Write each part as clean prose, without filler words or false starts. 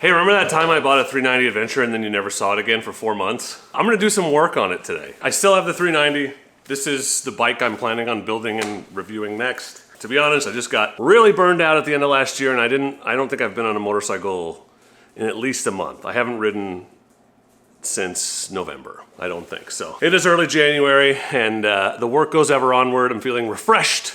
Hey, remember that time I bought a 390 Adventure and then you never saw it again for 4 months? I'm gonna do some work on it today. I still have the 390. This is the bike I'm planning on building and reviewing next. To be honest, I just got really burned out at the end of last year, and I don't think I've been on a motorcycle in at least a month. I haven't ridden since November, I don't think. So it is early January, and the work goes ever onward. I'm feeling refreshed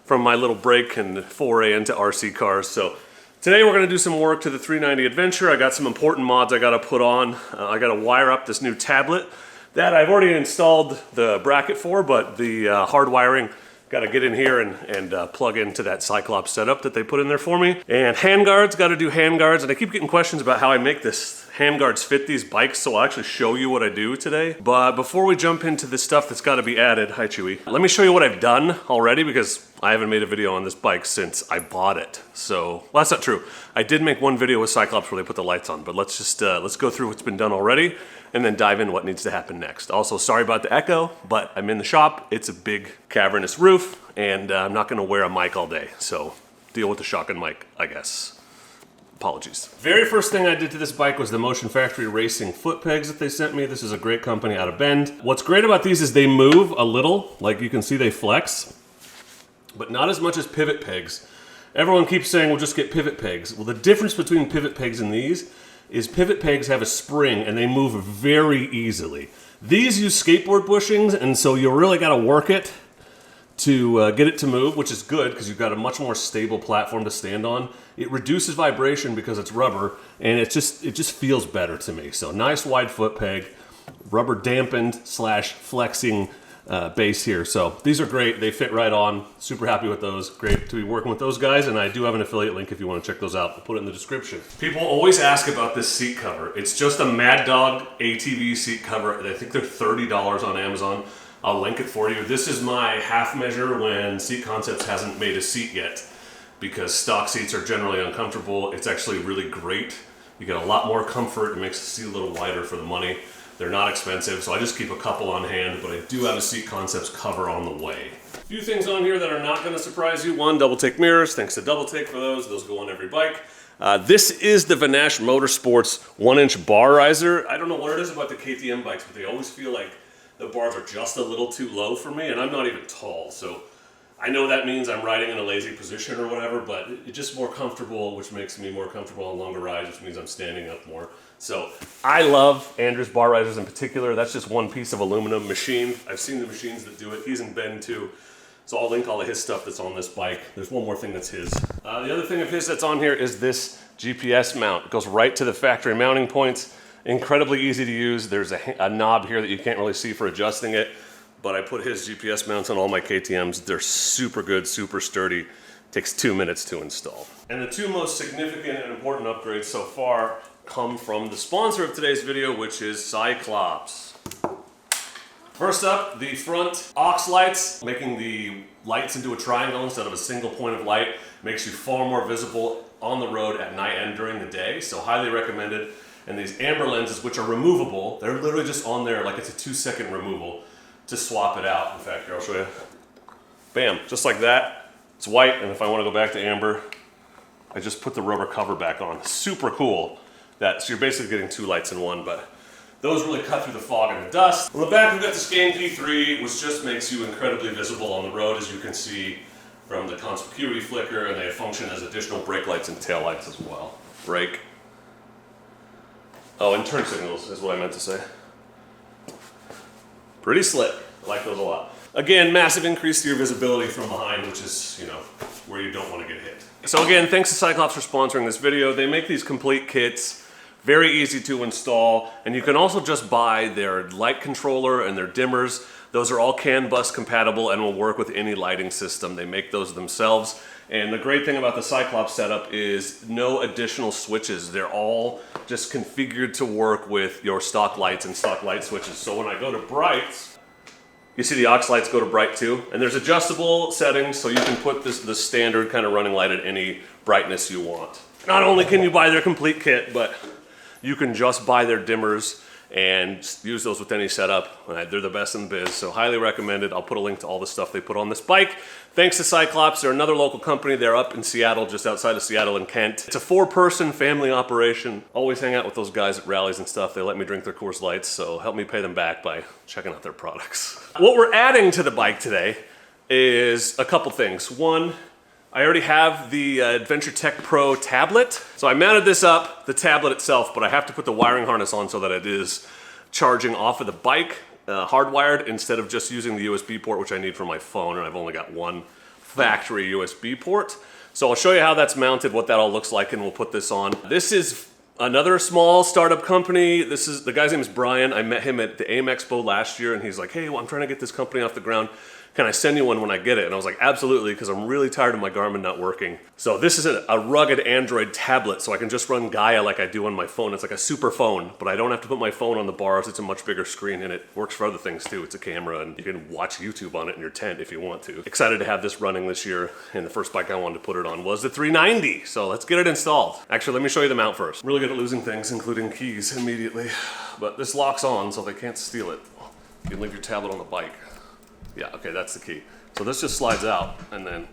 from my little break and foray into RC cars. So today we're gonna do some work to the 390 Adventure. I got some important mods I gotta put on. I gotta wire up this new tablet that I've already installed the bracket for, but the hard wiring, gotta get in here and plug into that Cyclops setup that they put in there for me. And handguards, gotta do handguards. And I keep getting questions about how I make this handguards fit these bikes, so I'll actually show you what I do today. But before we jump into the stuff that's gotta be added, hi Chewy, let me show you what I've done already, because I haven't made a video on this bike since I bought it. So, well, that's not true. I did make one video with Cyclops where they put the lights on, but let's just, let's go through what's been done already and then dive in what needs to happen next. Also, sorry about the echo, but I'm in the shop. It's a big cavernous roof, and I'm not gonna wear a mic all day, so deal with the shotgun mic, I guess. Apologies. Very first thing I did to this bike was the Motion Factory Racing foot pegs that they sent me. This is a great company out of Bend. What's great about these is they move a little, like you can see they flex, but not as much as pivot pegs. Everyone keeps saying, well, just get pivot pegs. Well, the difference between pivot pegs and these is pivot pegs have a spring and they move very easily. These use skateboard bushings, and so you really gotta work it to get it to move, which is good because you've got a much more stable platform to stand on. It reduces vibration because it's rubber, and it just feels better to me. So nice wide foot peg, rubber dampened / flexing base here. So these are great. They fit right on. Super happy with those. Great to be working with those guys, and I do have an affiliate link if you want to check those out. I'll put it in the description. People always ask about this seat cover. It's just a Mad Dog ATV seat cover. I think they're $30 on Amazon. I'll link it for you. This is my half measure when Seat Concepts hasn't made a seat yet, because stock seats are generally uncomfortable. It's actually really great. You get a lot more comfort. It makes the seat a little wider for the money. They're not expensive, so I just keep a couple on hand, but I do have a Seat Concepts cover on the way. A few things on here that are not gonna surprise you. One, double take mirrors. Thanks to Double Take for those. Those go on every bike. This is the Vanash Motorsports 1-inch bar riser. I don't know what it is about the KTM bikes, but they always feel like the bars are just a little too low for me, and I'm not even tall, so I know that means I'm riding in a lazy position or whatever, but it's just more comfortable, which makes me more comfortable on longer rides, which means I'm standing up more. So I love Andrew's bar risers in particular. That's just one piece of aluminum machine. I've seen the machines that do it. He's in Bend too. So I'll link all of his stuff that's on this bike. There's one more thing that's his. The other thing of his that's on here is this GPS mount. It goes right to the factory mounting points. Incredibly easy to use. There's a knob here that you can't really see for adjusting it, but I put his GPS mounts on all my KTMs. They're super good, super sturdy. Takes 2 minutes to install. And the two most significant and important upgrades so far come from the sponsor of today's video, which is Cyclops. First up, the front aux lights, making the lights into a triangle instead of a single point of light, makes you far more visible on the road at night and during the day, so highly recommended. And these amber lenses, which are removable, they're literally just on there like it's a 2-second removal to swap it out. In fact, here, I'll show you. Bam, just like that. It's white, and if I want to go back to amber, I just put the rubber cover back on. Super cool. So you're basically getting 2 lights in one, but those really cut through the fog and the dust. On the back, we've got the Scan P3, which just makes you incredibly visible on the road, as you can see from the conspicuity flicker, and they function as additional brake lights and tail lights as well. Brake. Oh, and turn signals is what I meant to say. Pretty slick. I like those a lot. Again, massive increase to your visibility from behind, which is, you know, where you don't want to get hit. So again, thanks to Cyclops for sponsoring this video. They make these complete kits, very easy to install, and you can also just buy their light controller and their dimmers. Those are all CAN bus compatible and will work with any lighting system. They make those themselves. And the great thing about the Cyclops setup is no additional switches. They're all just configured to work with your stock lights and stock light switches. So when I go to brights, you see the aux lights go to bright too. And there's adjustable settings, so you can put the standard kind of running light at any brightness you want. Not only can you buy their complete kit, but you can just buy their dimmers and use those with any setup. They're the best in the biz, so highly recommended. I'll put a link to all the stuff they put on this bike. Thanks to Cyclops. They're another local company. They're up in Seattle, just outside of Seattle in Kent. It's a 4-person family operation. Always hang out with those guys at rallies and stuff. They let me drink their Coors Lights, so help me pay them back by checking out their products. What we're adding to the bike today is a couple things. One, I already have the Adventure Tech Pro tablet. So I mounted this up, the tablet itself, but I have to put the wiring harness on so that it is charging off of the bike, hardwired, instead of just using the USB port, which I need for my phone, and I've only got one factory USB port. So I'll show you how that's mounted, what that all looks like, and we'll put this on. This is another small startup company. The guy's name is Brian. I met him at the AIM Expo last year, and he's like, hey, well, I'm trying to get this company off the ground. Can I send you one when I get it? And I was like, absolutely, because I'm really tired of my Garmin not working. So this is a rugged Android tablet, so I can just run Gaia like I do on my phone. It's like a super phone, but I don't have to put my phone on the bars. It's a much bigger screen, and it works for other things too. It's a camera, and you can watch YouTube on it in your tent if you want to. Excited to have this running this year, and the first bike I wanted to put it on was the 390, so let's get it installed. Actually, let me show you the mount first. I'm really good at losing things, including keys, immediately. But this locks on, so they can't steal it. You can leave your tablet on the bike. Yeah, okay, that's the key. So this just slides out, and then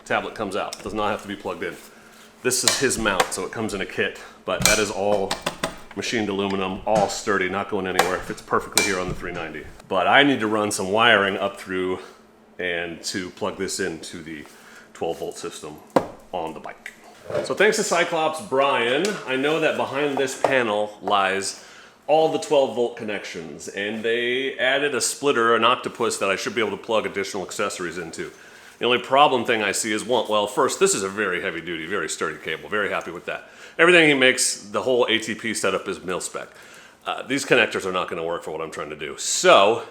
tablet comes out. Does not have to be plugged in. This is his mount, so it comes in a kit, but that is all machined aluminum, all sturdy, not going anywhere. Fits perfectly here on the 390. But I need to run some wiring up through and to plug this into the 12-volt system on the bike. So thanks to Cyclops Brian, I know that behind this panel lies all the 12-volt connections, and they added a splitter, an octopus, that I should be able to plug additional accessories into. The only problem thing I see is, well, first, this is a very heavy-duty, very sturdy cable. Very happy with that. Everything he makes, the whole ATP setup is mil-spec. These connectors are not going to work for what I'm trying to do. So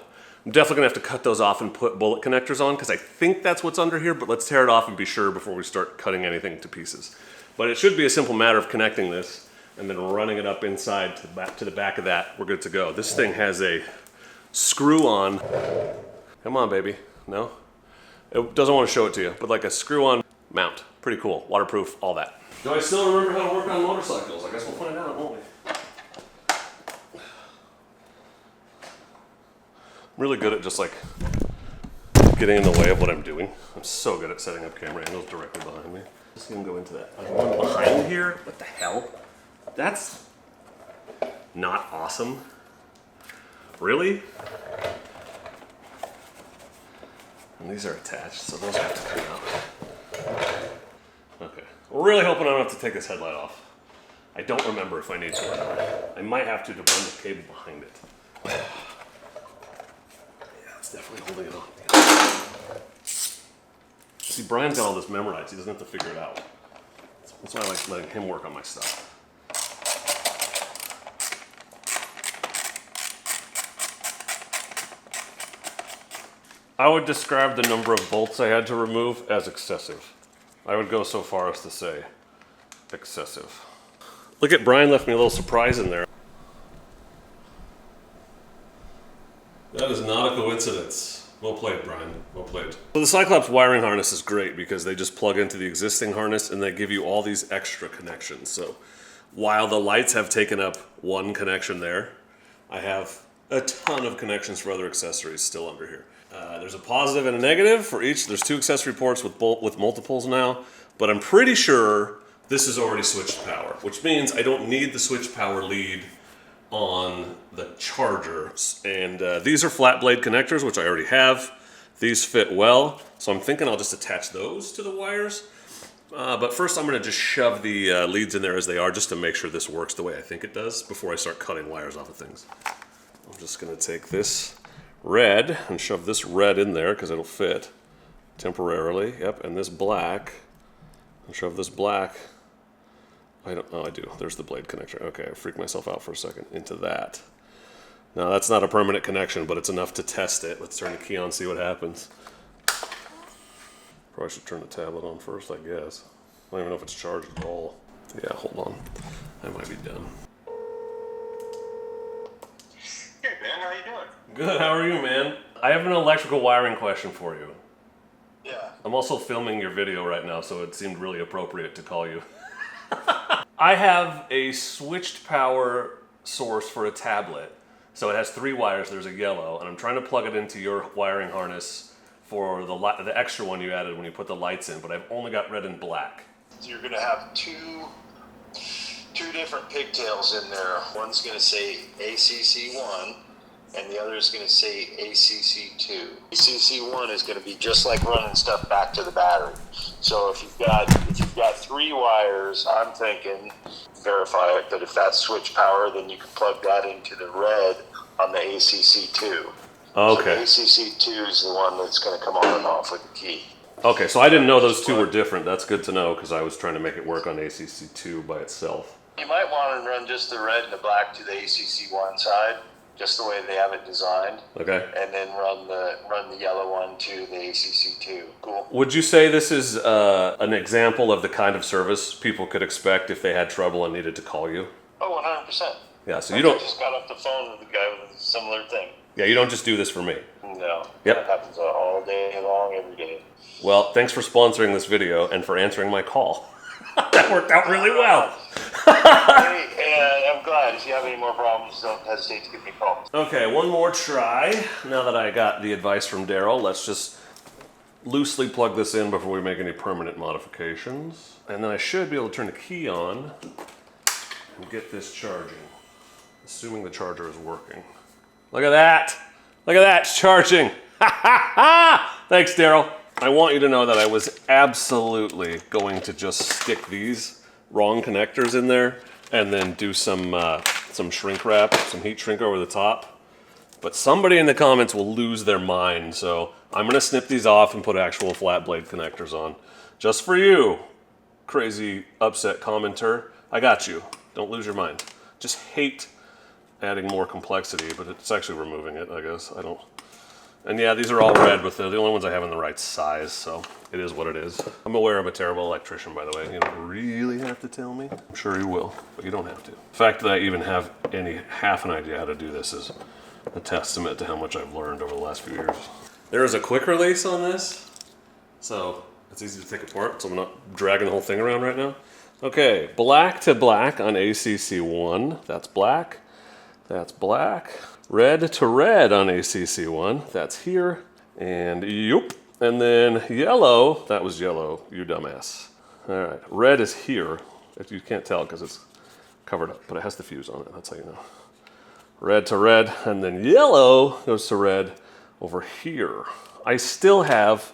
I'm definitely going to have to cut those off and put bullet connectors on, because I think that's what's under here, but let's tear it off and be sure before we start cutting anything to pieces. But it should be a simple matter of connecting this and then running it up inside to the back of that. We're good to go. This thing has a screw-on. Come on, baby. No? It doesn't want to show it to you, but like a screw-on mount. Pretty cool. Waterproof, all that. Do I still remember how to work on motorcycles? I guess we'll find out, won't we? I'm really good at just like getting in the way of what I'm doing. I'm so good at setting up camera angles directly behind me. Just gonna go into that. There's one behind here. What the hell? That's not awesome. Really? And these are attached, so those have to come out. Okay. We're really hoping I don't have to take this headlight off. I don't remember if I need to or not. I might have to run the cable behind it. Yeah, it's definitely holding it on. See, Brian's got all this memorized. He doesn't have to figure it out. That's why I like letting him work on my stuff. I would describe the number of bolts I had to remove as excessive. I would go so far as to say excessive. Look at Brian, left me a little surprise in there. That is not a coincidence. Well played, Brian. Well played. So the Cyclops wiring harness is great because they just plug into the existing harness and they give you all these extra connections. So while the lights have taken up one connection there, I have a ton of connections for other accessories still under here. There's a positive and a negative for each. There's 2 accessory ports with multiples now, but I'm pretty sure this is already switched power, which means I don't need the switch power lead on the charger. And these are flat blade connectors, which I already have. These fit well, so I'm thinking I'll just attach those to the wires. But first I'm going to just shove the leads in there as they are, just to make sure this works the way I think it does before I start cutting wires off of things. I'm just going to take this red and shove this red in there because it'll fit temporarily. Yep, and this black, and shove this black. I do. There's the blade connector. Okay, I freaked myself out for a second into that. Now that's not a permanent connection, but it's enough to test it. Let's turn the key on, see what happens. Probably should turn the tablet on first, I guess. I don't even know if it's charged at all. Yeah, hold on. I might be done. Hey Ben, how you doing? Good, how are you, man? I have an electrical wiring question for you. Yeah. I'm also filming your video right now, so it seemed really appropriate to call you. I have a switched power source for a tablet. So it has 3 wires, there's a yellow, and I'm trying to plug it into your wiring harness for the extra one you added when you put the lights in, but I've only got red and black. So you're going to have two different pigtails in there. One's going to say ACC1, and the other is going to say ACC2. ACC1 is going to be just like running stuff back to the battery. So if you've got 3 wires, I'm thinking verify it, but if that's switch power, then you can plug that into the red on the ACC2. Okay. So the ACC2 is the one that's going to come on and off with the key. Okay, so I didn't know those 2 were different. That's good to know because I was trying to make it work on ACC2 by itself. You might want to run just the red and the black to the ACC1 side, just the way they have it designed. Okay. And then run the yellow one to the ACC2. Cool. Would you say this is an example of the kind of service people could expect if they had trouble and needed to call you? Oh, 100%. Yeah, so you don't... I just got off the phone with a guy with a similar thing. Yeah, you don't just do this for me. No. Yep. That happens all day long, every day. Well, thanks for sponsoring this video and for answering my call. That worked out really well. Hey, I'm glad. If you have any more problems, don't hesitate to give me a call. Okay, one more try. Now that I got the advice from Darryl, let's just loosely plug this in before we make any permanent modifications. And then I should be able to turn the key on and get this charging, assuming the charger is working. Look at that. Look at that, it's charging. Thanks, Darryl. I want you to know that I was absolutely going to just stick these wrong connectors in there and then do some shrink wrap, some heat shrink over the top. But somebody in the comments will lose their mind, so I'm gonna snip these off and put actual flat blade connectors on. Just for you, crazy upset commenter. I got you, don't lose your mind. Just hate adding more complexity, but it's actually removing it, I guess. And yeah, these are all red, but they're the only ones I have in the right size, so it is what it is. I'm aware I'm a terrible electrician, by the way. You don't really have to tell me. I'm sure you will, but you don't have to. The fact that I even have half an idea how to do this is a testament to how much I've learned over the last few years. There is a quick release on this, so it's easy to take apart, so I'm not dragging the whole thing around right now. Okay, black to black on ACC1, that's black. That's black. Red to red on ACC1, that's here. And yoop. And then yellow, that was yellow, you dumbass. All right, red is here. You can't tell because it's covered up, but it has the fuse on it, that's how you know. Red to red, and then yellow goes to red over here. I still have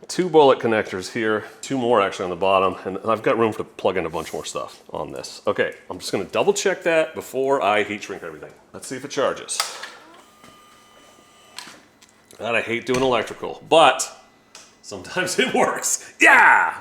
2 bullet connectors here, 2 more actually on the bottom, and I've got room to plug in a bunch more stuff on this. Okay, I'm just gonna double check that before I heat shrink everything. Let's see if it charges. God, I hate doing electrical, but sometimes it works. Yeah!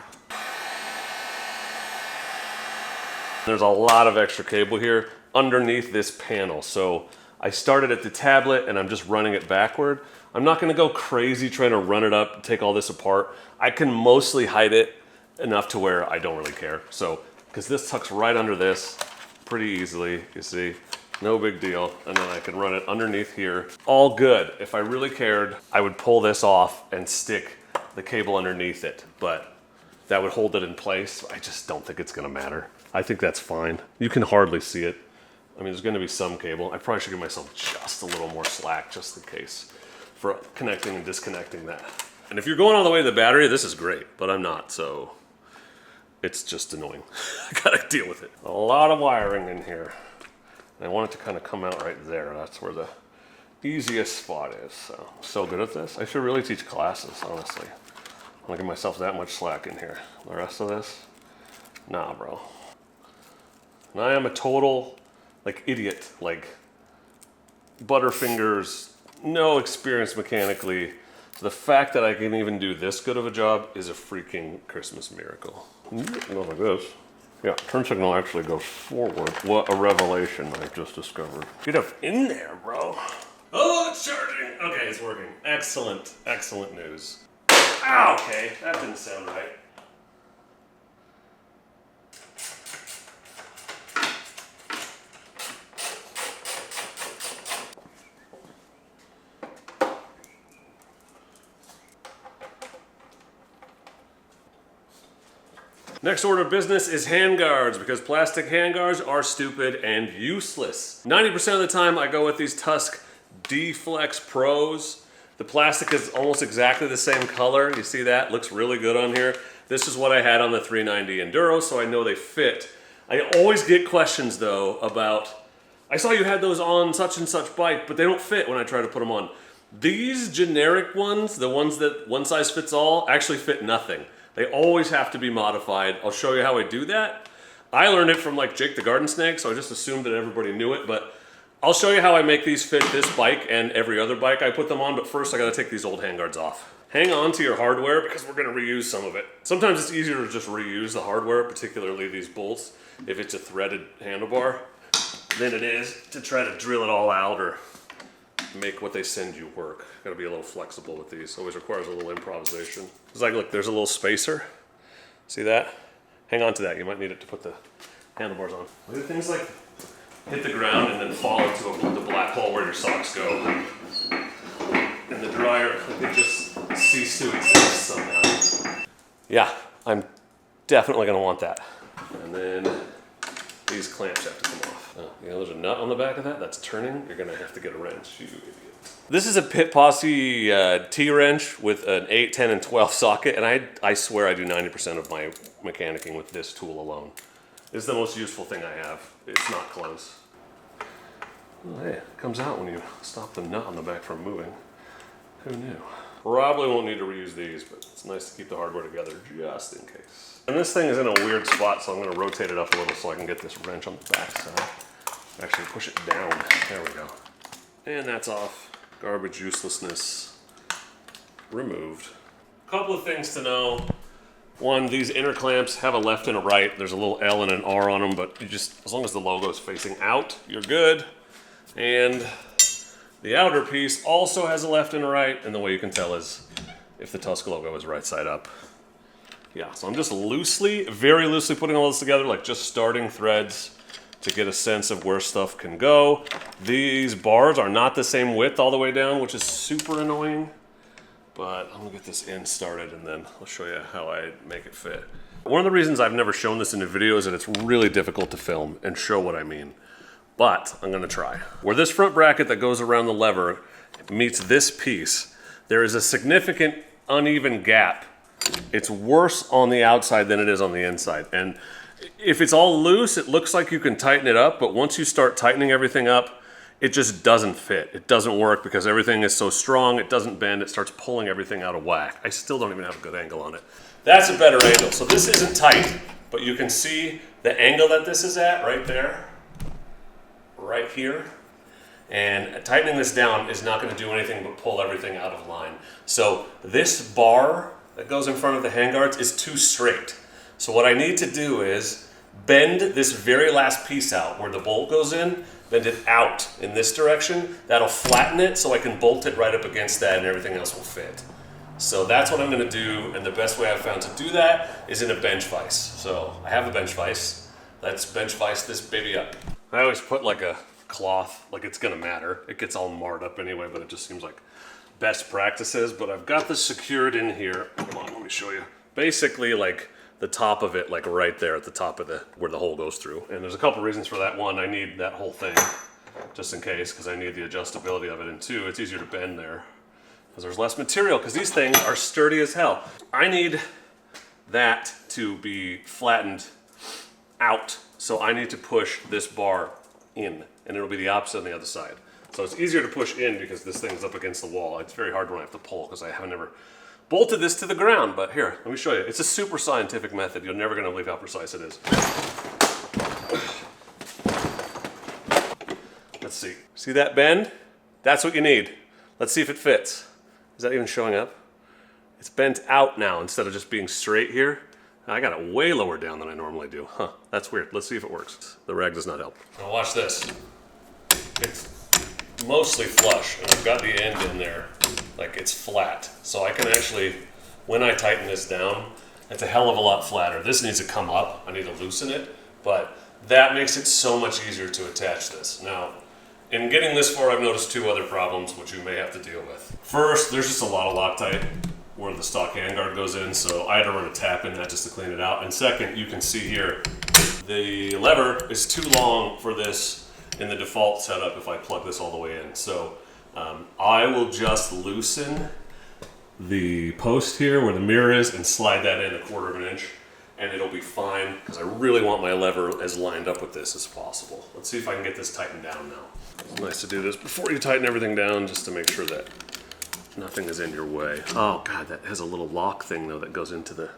There's a lot of extra cable here underneath this panel. So I started at the tablet and I'm just running it backward. I'm not gonna go crazy trying to run it up, take all this apart. I can mostly hide it enough to where I don't really care. So, because this tucks right under this pretty easily, you see, no big deal. And then I can run it underneath here. All good. If I really cared, I would pull this off and stick the cable underneath it, but that would hold it in place. I just don't think it's gonna matter. I think that's fine. You can hardly see it. I mean, there's gonna be some cable. I probably should give myself just a little more slack, just in case, for connecting and disconnecting that. And if you're going all the way to the battery, this is great, but I'm not, so it's just annoying. I gotta deal with it. A lot of wiring in here. And I want it to kind of come out right there. That's where the easiest spot is. So good at this. I should really teach classes, honestly. I'm gonna give myself that much slack in here. The rest of this, nah, bro. And I am a total, idiot, butterfingers, no experience mechanically. So the fact that I can even do this good of a job is a freaking Christmas miracle. It goes like this. Yeah, turn signal actually goes forward. What a revelation I've just discovered. Get up in there, bro. Oh, it's charging. Okay, it's working. Excellent, excellent news. Ah, okay, that didn't sound right. Next order of business is handguards, because plastic handguards are stupid and useless. 90% of the time I go with these Tusk D-Flex Pros. The plastic is almost exactly the same color. You see that? Looks really good on here. This is what I had on the 390 Enduro, so I know they fit. I always get questions though about, I saw you had those on such and such bike, but they don't fit when I try to put them on. These generic ones, the ones that one size fits all, actually fit nothing. They always have to be modified. I'll show you how I do that. I learned it from like Jake the Garden Snake, so I just assumed that everybody knew it, but I'll show you how I make these fit this bike and every other bike I put them on, but first I gotta take these old handguards off. Hang on to your hardware because we're gonna reuse some of it. Sometimes it's easier to just reuse the hardware, particularly these bolts, if it's a threaded handlebar, than it is to try to drill it all out or make what they send you work. Gotta be a little flexible with these. Always requires a little improvisation. It's like, look, there's a little spacer. See that? Hang on to that. You might need it to put the handlebars on. Look at things like hit the ground and then fall into the black hole where your socks go. In the dryer, they just cease to exist somehow. Yeah, I'm definitely gonna want that. And then these clamps have to come off. Oh, you know, there's a nut on the back of that that's turning. You're gonna have to get a wrench, you idiot. This is a Pit Posse T-wrench with an 8, 10, and 12 socket, and I swear I do 90% of my mechanicking with this tool alone. It's the most useful thing I have. It's not close. Oh, hey, it comes out when you stop the nut on the back from moving. Who knew? Probably won't need to reuse these, but it's nice to keep the hardware together just in case. And this thing is in a weird spot, so I'm going to rotate it up a little so I can get this wrench on the back side. Actually, push it down. There we go. And that's off. Garbage uselessness removed. A couple of things to know. One, these inner clamps have a left and a right. There's a little L and an R on them, but you just, as long as the logo is facing out, you're good. And the outer piece also has a left and a right, and the way you can tell is if the Tusk logo is right side up. Yeah, so I'm just loosely, very loosely putting all this together, like just starting threads to get a sense of where stuff can go. These bars are not the same width all the way down, which is super annoying. But I'm gonna get this end started and then I'll show you how I make it fit. One of the reasons I've never shown this in a video is that it's really difficult to film and show what I mean. But I'm gonna try. Where this front bracket that goes around the lever meets this piece, there is a significant uneven gap. It's worse on the outside than it is on the inside. And if it's all loose, it looks like you can tighten it up, but once you start tightening everything up, it just doesn't fit. It doesn't work because everything is so strong, it doesn't bend, it starts pulling everything out of whack. I still don't even have a good angle on it. That's a better angle. So this isn't tight, but you can see the angle that this is at right there, right here. And tightening this down is not gonna do anything but pull everything out of line. So this bar that goes in front of the handguards is too straight. So what I need to do is bend this very last piece out where the bolt goes in, bend it out in this direction. That'll flatten it so I can bolt it right up against that and everything else will fit. So that's what I'm gonna do, and the best way I've found to do that is in a bench vise. So I have a bench vise. Let's bench vise this baby up. I always put like a cloth, like it's gonna matter. It gets all marred up anyway, but it just seems like best practices. But I've got this secured in here. Come on, let me show you. Basically like the top of it, like right there at the top of where the hole goes through. And there's a couple reasons for that. One, I need that whole thing just in case, because I need the adjustability of it. And two, it's easier to bend there because there's less material, because these things are sturdy as hell. I need that to be flattened out. So I need to push this bar in, and it'll be the opposite on the other side. So it's easier to push in because this thing's up against the wall. It's very hard when I have to pull because I have never bolted this to the ground, but here, let me show you. It's a super scientific method. You're never gonna believe how precise it is. Let's see. See that bend? That's what you need. Let's see if it fits. Is that even showing up? It's bent out now instead of just being straight here. I got it way lower down than I normally do. Huh, that's weird. Let's see if it works. The rag does not help. Now watch this. It's mostly flush, and I've got the end in there like it's flat. So I can actually, when I tighten this down, it's a hell of a lot flatter. This needs to come up. I need to loosen it, but that makes it so much easier to attach this. Now, in getting this far, I've noticed two other problems which you may have to deal with. First, there's just a lot of Loctite where the stock handguard goes in, so I had to run a tap in that just to clean it out. And second, you can see here, the lever is too long for this in the default setup if I plug this all the way in. So I will just loosen the post here where the mirror is and slide that in 1/4 of an inch, and it'll be fine because I really want my lever as lined up with this as possible. Let's see if I can get this tightened down now. It's nice to do this before you tighten everything down just to make sure that nothing is in your way. Oh God, that has a little lock thing though that goes into the,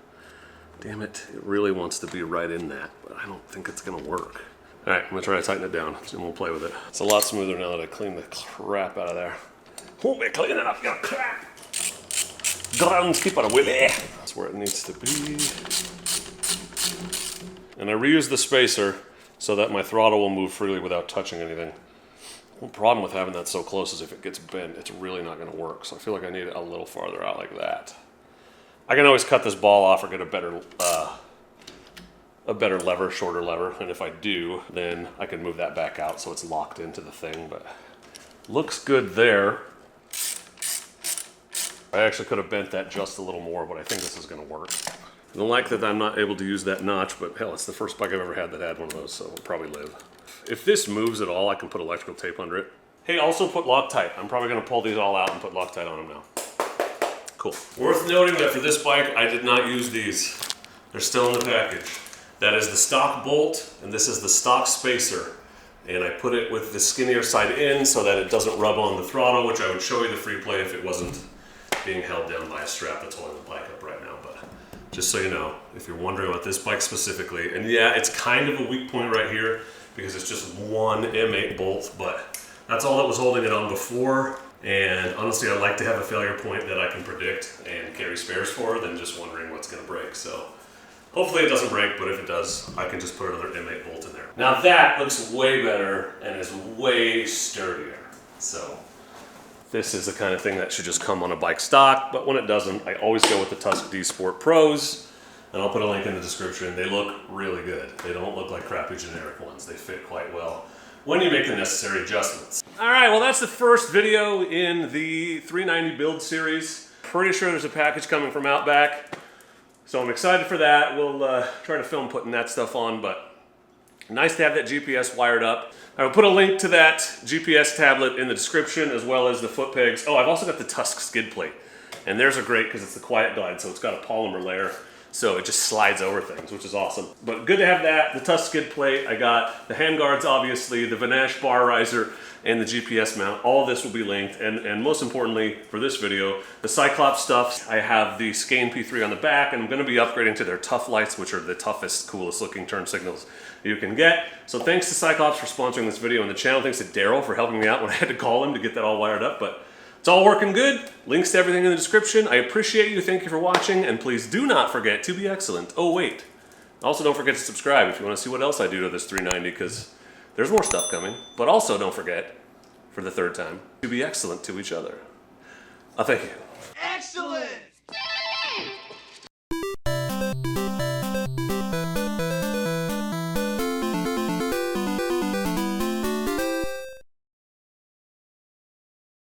damn it, it really wants to be right in that, but I don't think it's gonna work. All right, I'm gonna try to tighten it down and we'll play with it. It's a lot smoother now that I cleaned the crap out of there. Oh, man, clean it up, you crap. Groundskeeper Willie. That's where it needs to be. And I reuse the spacer so that my throttle will move freely without touching anything. The problem with having that so close is if it gets bent, it's really not going to work. So I feel like I need it a little farther out like that. I can always cut this ball off or get a better lever, shorter lever. And if I do, then I can move that back out so it's locked into the thing. But looks good there. I actually could have bent that just a little more, but I think this is going to work. I don't like that I'm not able to use that notch, but hell, it's the first bike I've ever had that had one of those, so it'll probably live. If this moves at all, I can put electrical tape under it. Hey, also put Loctite. I'm probably going to pull these all out and put Loctite on them now. Cool. Worth noting that for this bike, I did not use these. They're still in the package. That is the stock bolt, and this is the stock spacer. And I put it with the skinnier side in so that it doesn't rub on the throttle, which I would show you the free play if it wasn't being held down by a strap that's holding the bike up right now. But just so you know, if you're wondering about this bike specifically, and yeah, it's kind of a weak point right here because it's just one M8 bolt, but that's all that was holding it on before. And honestly, I like to have a failure point that I can predict and carry spares for than just wondering what's going to break. So hopefully it doesn't break, but if it does, I can just put another M8 bolt in there. Now that looks way better and is way sturdier. So this is the kind of thing that should just come on a bike stock, but when it doesn't, I always go with the Tusk D Sport Pros, and I'll put a link in the description. They look really good. They don't look like crappy generic ones. They fit quite well when you make the necessary adjustments. All right, well that's the first video in the 390 build series. Pretty sure there's a package coming from Outback, so I'm excited for that. We'll try to film putting that stuff on, but nice to have that GPS wired up. I will put a link to that GPS tablet in the description, as well as the foot pegs. Oh, I've also got the Tusk skid plate. And theirs are great because it's the quiet glide, so it's got a polymer layer, so it just slides over things, which is awesome. But good to have that, the Tusk skid plate. I got the handguards, obviously, the Vanash bar riser, and the GPS mount. All of this will be linked, and most importantly for this video, the Cyclops stuff. I have the Skane P3 on the back, and I'm going to be upgrading to their Tough Lights, which are the toughest, coolest looking turn signals you can get. So thanks to Cyclops for sponsoring this video on the channel. Thanks to Darryl for helping me out when I had to call him to get that all wired up. But it's all working good. Links to everything in the description. I appreciate you. Thank you for watching. And please do not forget to be excellent. Oh, wait. Also, don't forget to subscribe if you want to see what else I do to this 390, because there's more stuff coming. But also, don't forget, for the third time, to be excellent to each other. Thank you.